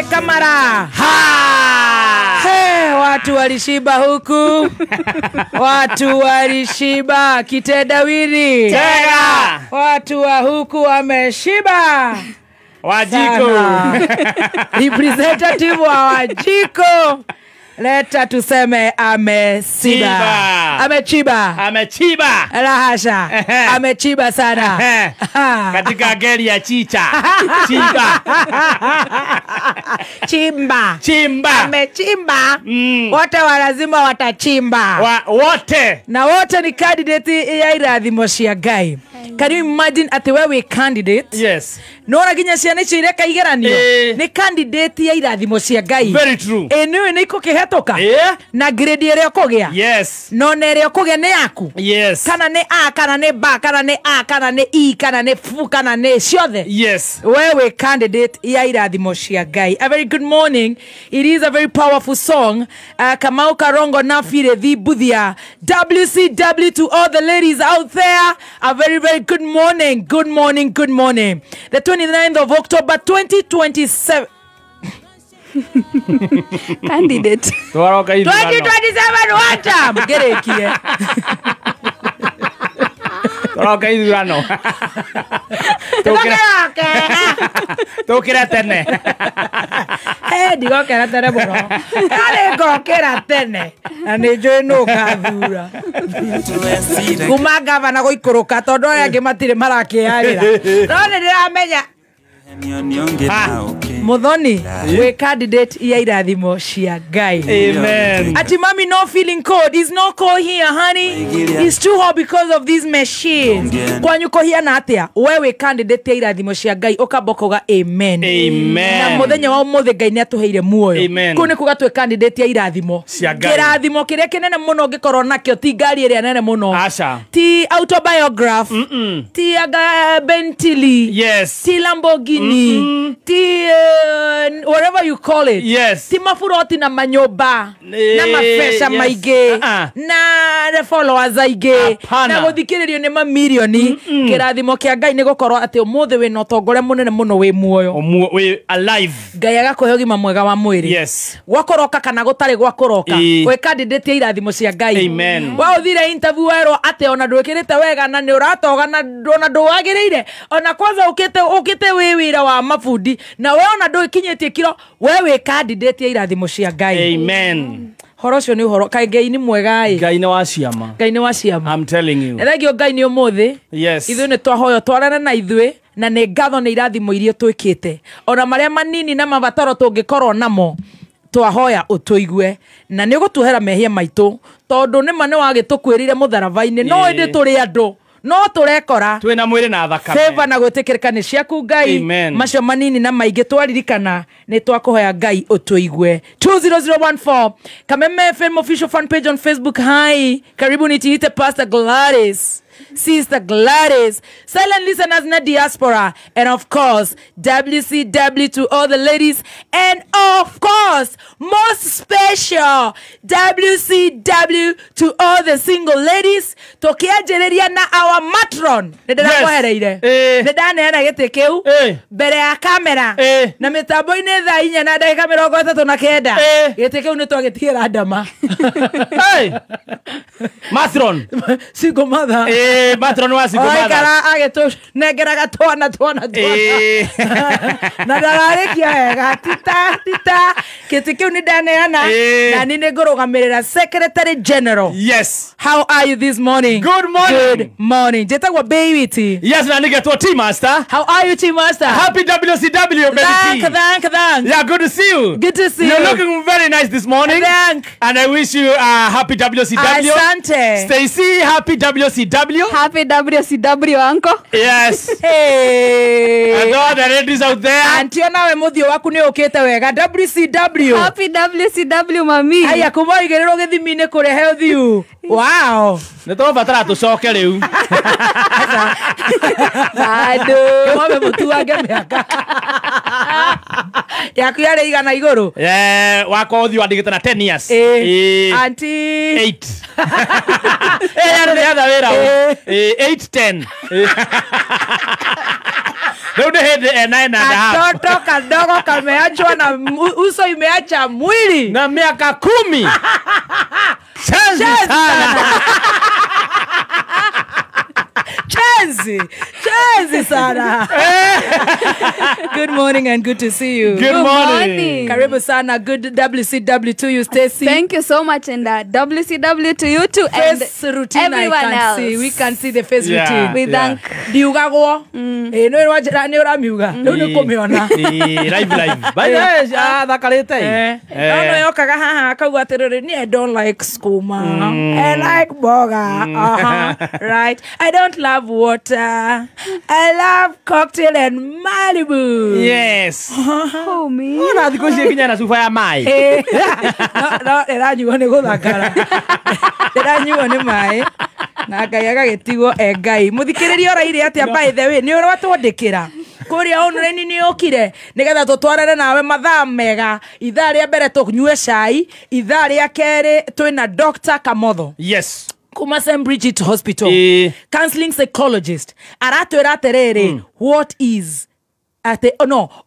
Kamara. Hey, watu walishiba huku. Watu walishiba kitendawili. Tega. Watu wa huku wameshiba. Wajiko. Representative wa Wajiko. Leta tuseme amesiba. Amechiba. Amechiba. La hasha. Amechiba sana. Katika gari ya chicha. Chiba. Chimba. Chimba. Amechimba. Wote walazima watachimba. Wote. Na wote ni candidate ya irathimo cia Ngai. Can you imagine at wewe candidate? Yes. Nora ginya ciana icio ireka igeranio. Ni candidate ya irathimo cia Ngai. Very true. Niwe ni ikukihetoka. Na grade ire kugia. Yes. No na ire kugia ni yaku. Yes. Kana ni A, kana ni B, kana ni A, kana ni E, kana ni F, kana ni ciothe. Yes. Wewe candidate ya irathimo cia Ngai. A very good morning. It is a very powerful song. Kamau Karongo na Fire Thibuthia. WCW to all the ladies out there. A very good morning. Good morning. Good morning. The 29th of October 2027. Candidate. 2027 wacha mgerekie. Toroka ithurano. Tokira tene. Ndigokera tene muno. Ngokera tene. Na nĩnjũĩ nũ gathura. Kuma gavana gũikũrũka tondũ aya angĩ matirĩ marakĩarĩra. No nĩndĩramenya Muthoni we candidate ya irathimo cia Ngai. Amen. Ati mami no feeling cold. Is no cold here, honey. It's too hot because of these machines. Kwanyuko hia na atia wewe candidate ya irathimo cia Ngai ukabokoga amen. Amen. Na muthenya wa muthe Ngai ni atuheire muoyo. Kune kuga twe candidate ya irathimo cia Ngai. Kirathimo kiria kinene muno ngikorwo nakio ti ngari iria nene muno. Asha. Ti autobiograph. Ti Bentley. Yes. Ti Lamborghini. Ti whatever you call it. Yes. Ti mafuroti na manyumba na mapesa maige na followers aige na guthikiririo ni mamilioni. Kirathimo kia Ngai ni gukorwo ati umuthe we no tongore munene muno we muoyo we alive. Ngai agakuhe ugima mwega wa mwiri. Yes. Gwakoroka kana gutari gwakoroka we candidate ya irathimo cia Ngai. Amen. Wa uthire interview wero ati ona ndwikirite wega na ni uratoga na ona ndwagiriire ona kwanza ukite wira wa mafundi na we ona ndwikinyitie kiro wewe candidate ya irathimo cia Ngai. Amen. Horo cio ni horo kai Ngai ni mwega ai. Ngai ni wa ciama. Ngai ni wa ciama. I'm telling you. Thagio Ngai ni umuthi. Yes. Ithuĩ ni twahoyo twarana na ithuĩ na nĩ ngatho nĩ irathimo iria twĩkĩte ona marĩa manini na mabataro tũngĩkorwo namo twahoya ũtũigue na nĩ ũgũtuhera mehia maitũ tondũ nĩma nĩ wagĩtũkwĩrire mũtharaba-inĩ no ĩndĩ tũrĩ andũ no tũrekora twĩna mwĩrĩ na thakame. Favor na gwĩtĩkĩrĩka nĩ ciaku Ngai. Macio manini na maingĩ twaririkana nĩ twakũhoya Ngai ũtũigue. 20014 Kameme FM official fan page on Facebook. Hi, karibu nitiite Pastor Gladys, Sister Gladys, silent listeners na diaspora, and of course WCW to all the ladies, and of course most special WCW to all the single ladies. Tokianjĩrĩria na our matron ndĩrakwehereire ndĩraneana gĩtĩ kĩu mbere ya kamera na mĩtambo-inĩ thaa 4 na ndagĩka 39 gĩtĩ kĩu nĩ twagĩtigĩra ndama. Matron single mother. Matron wa single mother. Oikara agĩtũnengeraga twana na ndararĩkia wega tita gĩtĩ kĩu nĩ ndaneana na nĩ ngũrũgamĩrĩra Secretary General. Yes. How are you this morning? Good morning. Good morning. Jetagwa baby T. Yes, na nĩgetwo T Master. How are you T Master? Happy WCW baby T. Thank. Yeah, good to see you. Good to see you. You're looking very nice this morning. Thank. And I wish you a happy WCW. Asante. Stacy, happy WCW. Happy WCW, uncle. Yes. Hey. And all the ladies out there. Antio nawe muthio waku ni ukite wega. WCW. Happy WCW, mami. Aya kuma igerero githimi-ini kuri health you. Wow. Nĩtũbatara tũcoke rĩu. Bado. Kama mutu wake miaka. yaku yale igana iguru wako uthi wandigite na 10 years anti 8 yani hada wera 8 10 leo ni hede 9.5 katoto kadogo kameachwa na uso imeacha mwili na miaka 10 Chanzi sana Chanzi sana. Good morning and good to see you. Good morning. Karibu sana. Good WCW to you, Stacy. Thank you so much, and WCW to you too. Face and routine everyone I can else. see. We can see the face routine. We thank. Diugagwo. No wajira ni uramiuga. Ndio kumiona. Live. By the way, thakarite. No yokaga haha akauga atiriri ni I don't like skuma. I like burger. Right. I don't love water. I love cocktail and Malibu. Yes. Oh me. Ona thiko cie kinya na sufa ya mai. No, eranyuo ni guthakara. Eranyuo ni mai. Na Ngai agagĩtigwo Ngai. Mũthikĩrĩria oraire atia by the way, ni ũratwandĩkĩra. Kuria online ni okire nigetha tutwarane nawe mathaa mega ithaa rĩa mbere tunyue cai ithaa rĩa kerĩ twina Dr. Kamotho. Yes. Kuma St. Bridget Hospital. Counseling psychologist. Aratwĩra atĩrĩrĩ, what is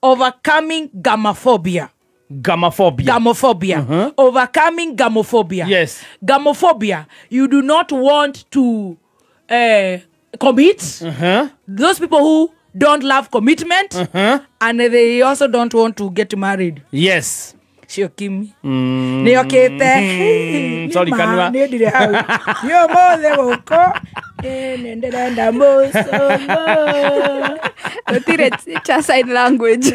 overcoming gamophobia. Gamophobia. Overcoming gamophobia. Yes. Gamophobia. You do not want to commit. Those people who don't love commitment and they also don't want to get married. Yes. Shiokimi. Niokete. Sorry, kanua. Ni ndire hau. Yo mothe goko. Nendenda muso. Otire cha sign language.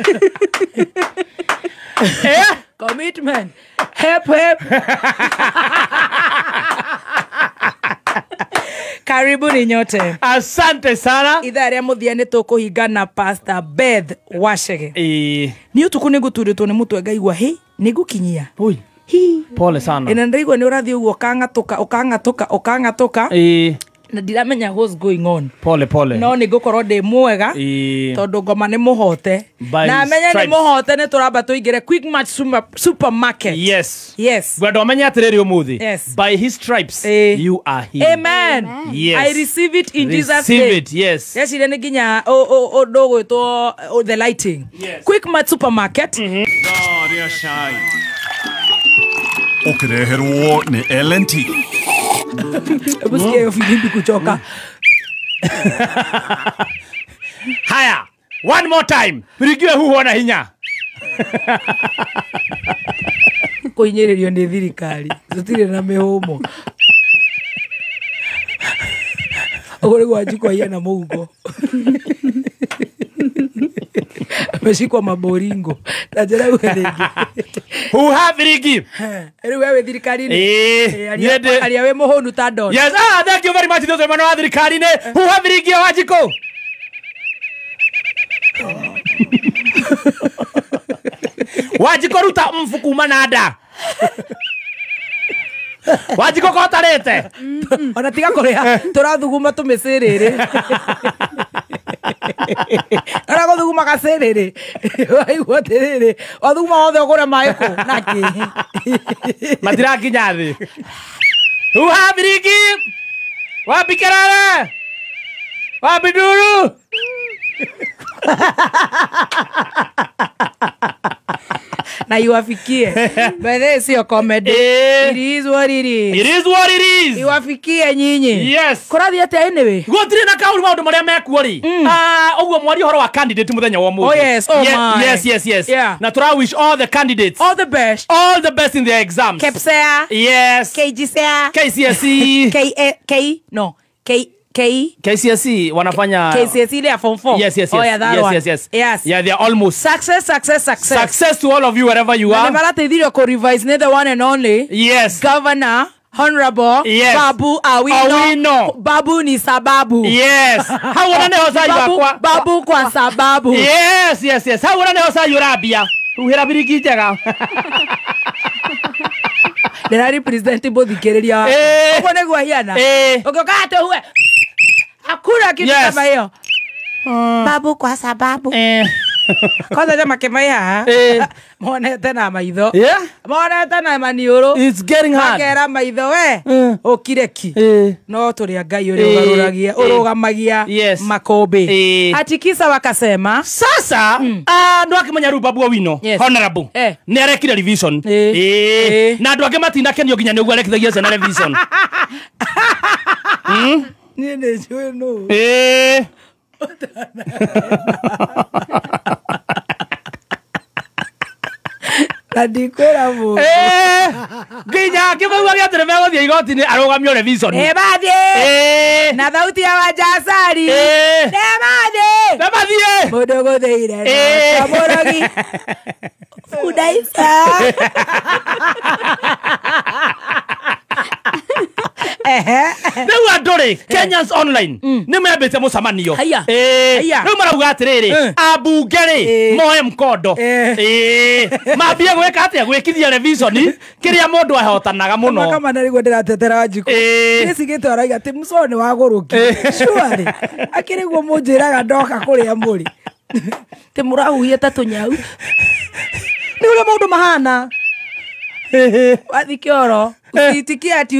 Commitment. Help. Karibu ni nyote. Asante sana. Ithaa rĩa mũthia nĩ tũkũhingana Pastor Beth Wachege. Ni utuku nĩ ngũturĩtwo nĩ mũtwe ngaigua nĩ ngũkinyia. Oi. Pole sana. Ina ndaigua nĩ ũrathiĩ ũguo ũkang'atũka. Na ndiramenya what's going on. Pole. No nĩ ngũkorwo ndĩ mwega. Tondũ ngoma nĩ mũhote. Na menye nĩ mũhote nĩ tũramba tũingĩre Quick Match supermarket. Yes. Gwenda ũmenye atĩrĩrĩ ũmũthĩ. Yes. By his stripes you are healed. Amen. Yes. I receive it in Jesus' name. Receive it, yes. Yes, ile nĩ nginya ũndũ the lighting. Yes. Quick Match supermarket. Ria shai. Ukireherwo nĩ LNT. Busikie ufidimbi kuchoka. Haya. One more time. Birigiwe huona hinya. Kuinyĩrĩrio nĩ thirikari. Tutirĩ na mĩhũmũ. Ogore gwajikwa yana mũhuko. Meshikwa maboringo. Tajera uheregi. Huha birigi. Eri wewe thirikari-inĩ. Aria we mũhũnu ta ndona. Yes, thank you very much those mwana wa thirikari-inĩ. Huha birigi wajiko. Wajiko ruta mfuku manada. Wajiko kotarete. Ona tiga korea turathuguma tumiciriri. Ara guthuguma gaciriri. Waigua tiriri. Wathuguma wothe ugure mai ku naki. Matira nginya thi. Huha birigi. Wabikarara. Wabiduru. Na iwafikie. But this is your comedy. It is what it is. It is what it is. Iwafikie nyinyi. Yes. Kurathi atia anyway. Gutire na kauri maundu maria mekuo ri. Oguo mwari horo wa candidate muthenya wa muthi. Oh yes. Oh my. Yes. Yeah. Na tura wish all the candidates all the best. All the best in their exams. KPSEA. Yes. KGCSEA. KCSE. KCSE wanafanya KCSE ile ya form 4. Yes. Oh yeah, that one. Yes. Yeah, they are almost. Success to all of you wherever you are. Na marateithirio ko revise the one and only. Yes. Governor Honorable Babu Awino. Babu ni sababu. Yes. Hauna ne hosa ywa Babu kwa sababu. Yes. Hauna ne hosa yurabia. Uhera birigi njega. Derari president bothikiriria. Ogo negwa hiana. Ogo kato huwe. Hakuna kitu kama hiyo. Babu kwa sababu. Kwanza jamaa kemaya. Monete na maitho. Yeah. Monete na manioro. It's getting hard. Makera maitho we. Okireki. No tuli Ngai uri ugaruragia, urugamagia makombe. Atikisa wakasema sasa ndo akimenya ruba bwa wino honorable ni arekire revision na ndo akematinda kenyo ginya niguo arekithagia sana revision ni ne jwe no Adikora mu ginya kibawa ya tere mego thie igoti ni arugamio revision bathie na thauti ya wajasari bathie mudogo theire kamorogi udaisa Rĩu andũ-rĩ Kenyans Online nĩ membĩte mũcemanio rĩu marauga atĩrĩrĩ ambunge-rĩ moe mkondo mambie gwĩka atĩa gwĩkithia revision kĩrĩa mũndũ ahotanaga mũno kama nĩguo ndĩratetera Wanjiku gĩcigĩtwo arauga atĩ mũco nĩ wagũrũki surely akĩrĩguo mũnjĩraga ndoka kũrĩa mũrĩ tĩ mũrahuhia ta tũnyau nĩ ũrĩa maũndũ mahana wathi kĩoro usitikia ati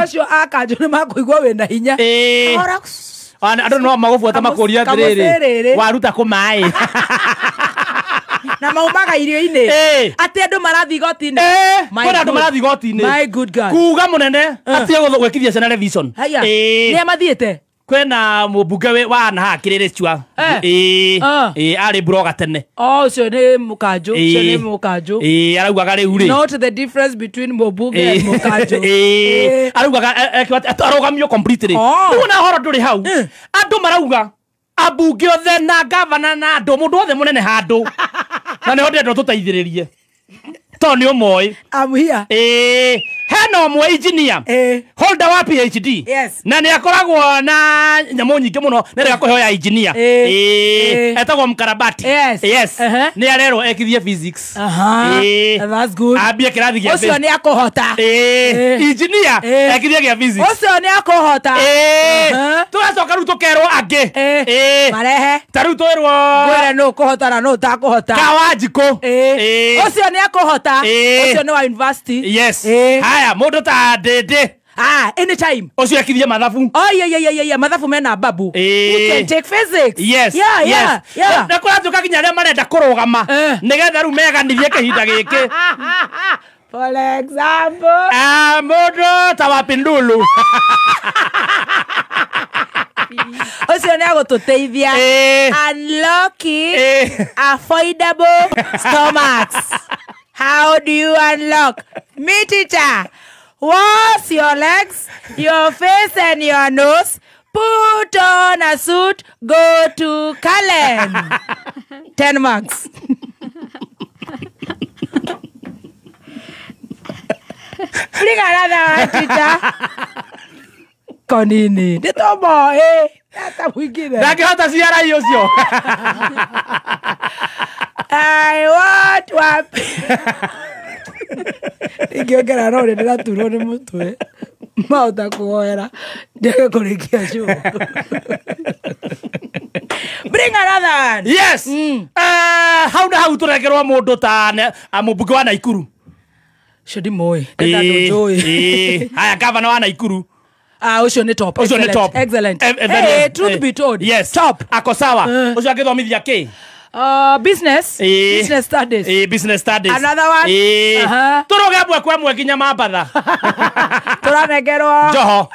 acio akanjũ nĩ makũigua wĩna hinya andũ no magũbuata makũria atĩrĩrĩ waruta kũmaĩ na maumaga irio-inĩ atĩ andũ marathi igoti-inĩ kwĩna andũ marathi igoti-inĩ my good God kuga mũnene atige gwĩkithia ciana revision nĩ amathiĩte kwena mũmbunge wa naha kĩrĩrĩ chua arĩ broga tene ũcio nĩ mũkanjũ ũcio nĩ mũkanjũ araugaga rĩu-rĩ not the difference between mũmbunge and mũkanjũ araugaga arogamio completely rĩu na horo ndũrĩ hau andũ marauga ambunge othe na gavana na andũ mũndũ othe mũnene handũ na nĩho ndĩrenda tũteithĩrĩrie tondũ nĩ ũmoĩ I'm here hena ũmwe engineer holder wa PhD na nĩ akoragwo na nyamũ nyingĩ mũno nĩ rega kũheo ya engineer etagwo mkarabati nĩ arerwo ekithie physics that's good ambie kĩrathi gĩa ũcio nĩ akũhota engineer ekithie gĩa physics ũcio nĩ akũhota tũracoka rĩu tũkerwo angĩ marehe ta rĩu twĩrwo gwĩre nũ ũkũhota na nũ ũtakũhota ka Wanjiku ũcio nĩ akũhota ũcio nĩ wa university haya mũndũ ta Ndĩndĩ anytime ũcio ekithie mathabu mathabu mena babu you can take physics na kũratuĩka nginya arĩa marenda kũrũgama nĩgetha rĩu meganithie kĩhinda gĩkĩ for example mũndũ ta Wapindulu ũcio nĩ agũtũteithia unlocking affordable stomachs. How do you unlock? Me teacher, wash your legs, your face and your nose, put on a suit, go to Kalen. 10 marks. Bring another one, teacher. Konini. Ditomo, Hata mwingine. Ndakĩhota ciara ũcio. I want wapi. Ingĩongera no nĩ ndĩraturwo nĩ mũtwe. Mahota kuoera. Ndege kũrĩkia show. Bring another one. Yes. Hau na hau tũrekerwo mũndũ ta mũmbunge wa Naikuru. Shodi moi. Enda ndojoi. Haya gavana wa Naikuru. Ucio ni top. Ucio ni top. Excellent. Hey, truth be told. Yes. Top. Ako sawa. Ucio agithomithia kĩ? Business. Business studies. Business studies. Another one. Turoge amwe kwa amwe nginya mambatha. Turanegerwo. Joho.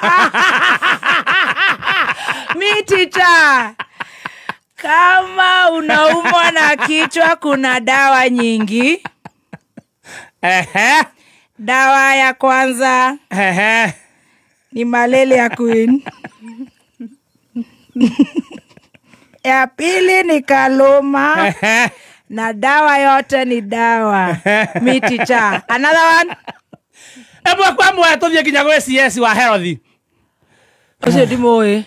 Me teacher. Kama unaumwa na kichwa kuna dawa nyingi. Dawa ya kwanza ni malaria queen. Ya pili ni kaloma. Na dawa yote ni dawa. Me teacher. Another one. Emwe kwa mwe tuthie nginya gwe CS wa health. Ucio ndimoe.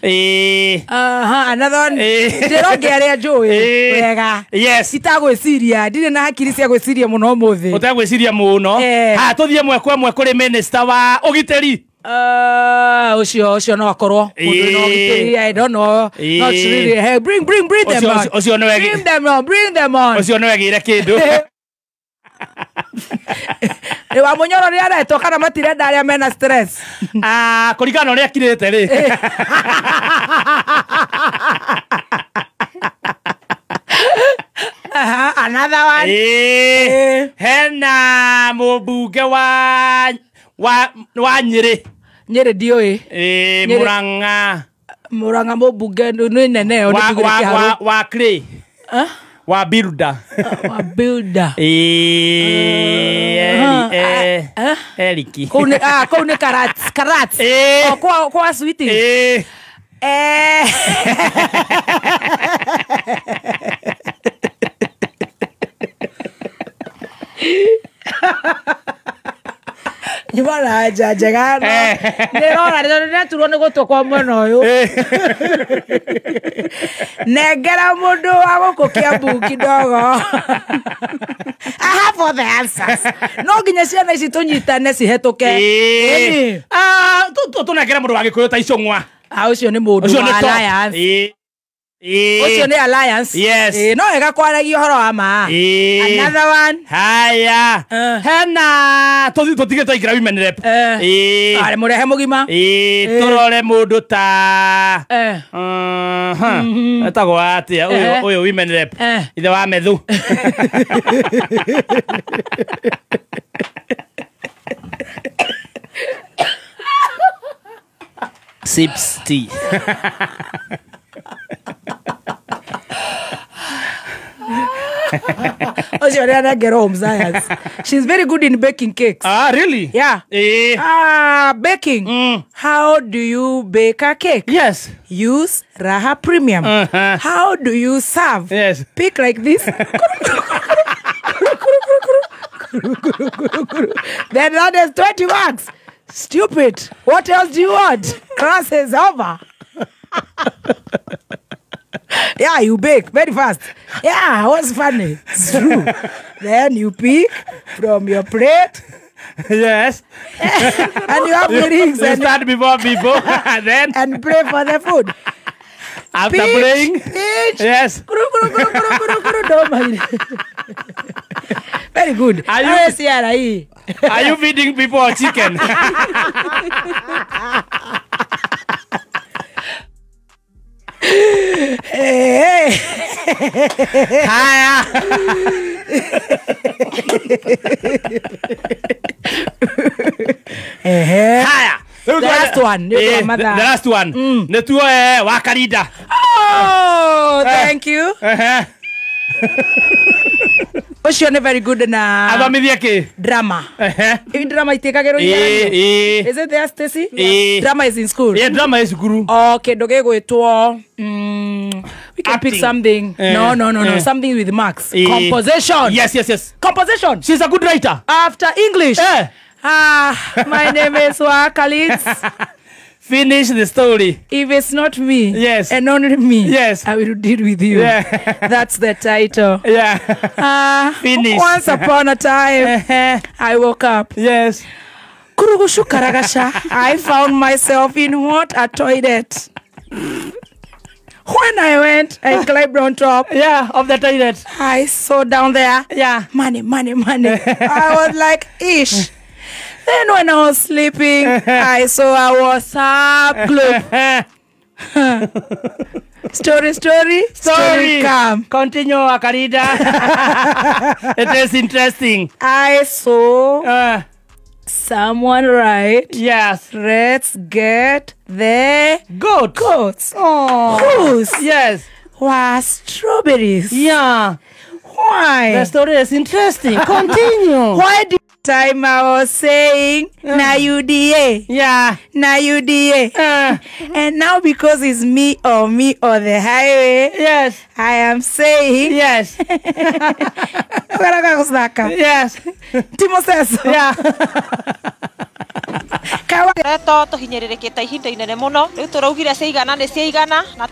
Another one. Ndiroge aria njui. Wega. Yes. Itagwiciria, ndire na hakiri cia gwiciria muno muthi. Utagwiciria muno. Ha tuthie mwe kwa mwe kuri minister wa ugiteri. Ucio no akorwo. I don't know. Not really. Hey, bring them on. Bring them on. Ucio no egire kindu. Wa munyoro ri areto kana matire ndaria mena stress. Kurigana uri akirite ri. Another one. Hena mubunge wa Nyeri. Nyeri dioi. Muranga mubunge ni nene wa Clay. Wa builder. Wa builder. Eriki. Kone karats. Kwa sweetie. Nyumana njega no ndirona turone gutokwa mwena uyu negera mundu wa gukukia buki dogo. I have all the answers. No ginya ciana ici tunyitane cihetuke. Tunegera mundu wa gikuyu ta icongwa. Ucio ni mundu wa alliance. Ucio ni alliance. Yes. No ega kwaragia horo wa ma. Another one. Haya. Hena tutige twaikira women rep. Ale murehe mugima. Turore mundu ta etago atia uyu women rep. Ithe wa methu. Sips tea. She's very good in baking cakes. Really? Yeah. Baking. How do you bake a cake? Yes. Use Raha Premium. How do you serve? Yes. Pick like this. Then that is 20 bucks. Stupid. What else do you want? Class is over. Yeah, you bake very fast. Yeah, what's funny? It's true. Then you pick from your plate. Yes. And you have the rings. You start before people. Then. And pray for the food. After praying. Yes. Don't mind. Very good. Are you feeding people chicken? Hey. Haya. Haya. The last one. The last one. Netuo Wakarida. Oh, thank you. Ucio ni very good na athomithia ki drama. Drama itekagero ira. Is it there, Stacy? Drama is in school. Yeah, drama is guru. Okay, doge gwetwo we can pick something. No. Something with marks. Composition. Yes. Composition. She's a good writer. After English. My name is Wakalitz. Finish the story. If it's not me, yes, and only me, yes, I will deal with you. Yeah. That's the title. Yeah. Finish. Once upon a time, I woke up. Yes. Kurugushu Karagasha. I found myself in what? A toilet. When I went, I climbed on top. Yeah, of the toilet. I saw down there. Yeah. Money. I was like, ish. Then when I was sleeping, I saw a WhatsApp group. Story come. Continue, Akarida. It is interesting. I saw someone write, yes, let's get the goats. Oh. Whose? Yes. Was strawberries. Yeah. Why? The story is interesting. Continue. Why did time I was saying na UDA? Yeah. Na UDA. And now because it's me or the highway, yes, I am saying yes. Yes. Timoseso. Yeah. Kawa to hinyerere kita ihinda inene muno riu turaugire ciigana ni ciigana na